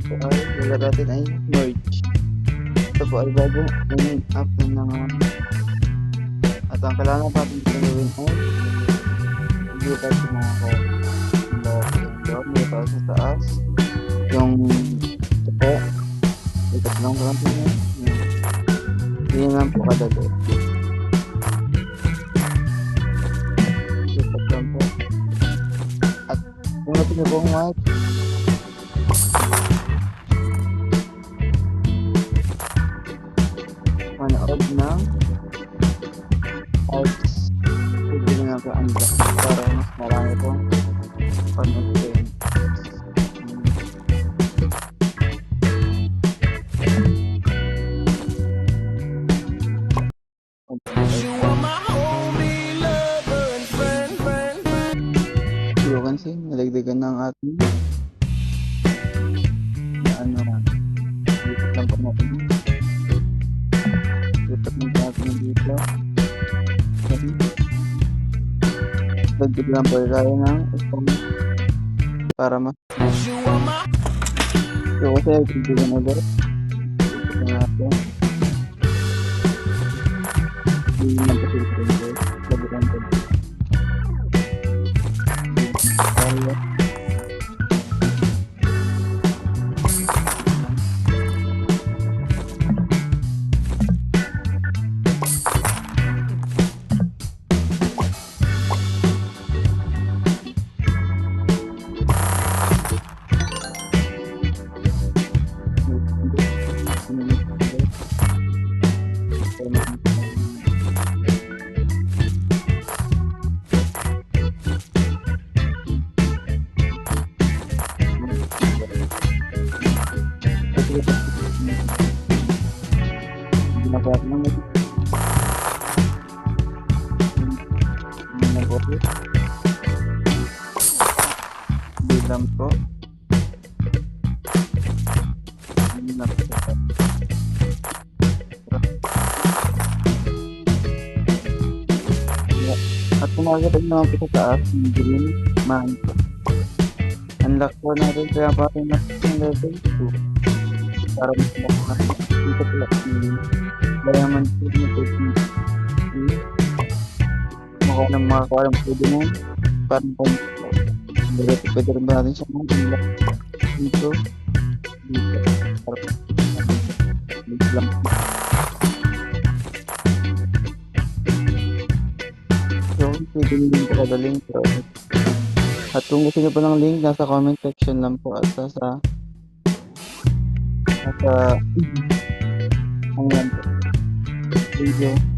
po ay lalaratin ay merge. Ito po ay bagong app na naman. At ang kailangan natin gawin ay i-type yung mga code. Yung may taas sa taas. Yung ito po. Ikat lang po natin yan. Hindi lang po kadali. Ikat lang po. At kung natin na po ang mic, manood ng arts. Pwede na po ang para mas marami pong panoodin. You can see, nalagdagan ng ating na lipat lang po natin. Lipat lang natin dito. Dagdag lang po tayo ng isang para mas so kasi tignan ulit. Tignan natin. Hindi naman po sila rin. Dagdagan po. Tayo. Bilang po. At kung makikita naman po sa taas, yung green man po. Unlock po natin kaya pa rin yung level 2 para mas makuha dito po layaman po yung technique makuha ng mga kawalang pwede mo para kung pwede rin ba natin siya unlock dito para lang so pwede nyo din po kadaling at kung gusto nyo po ng link, nasa comment section lang po at nasa ang yan po video.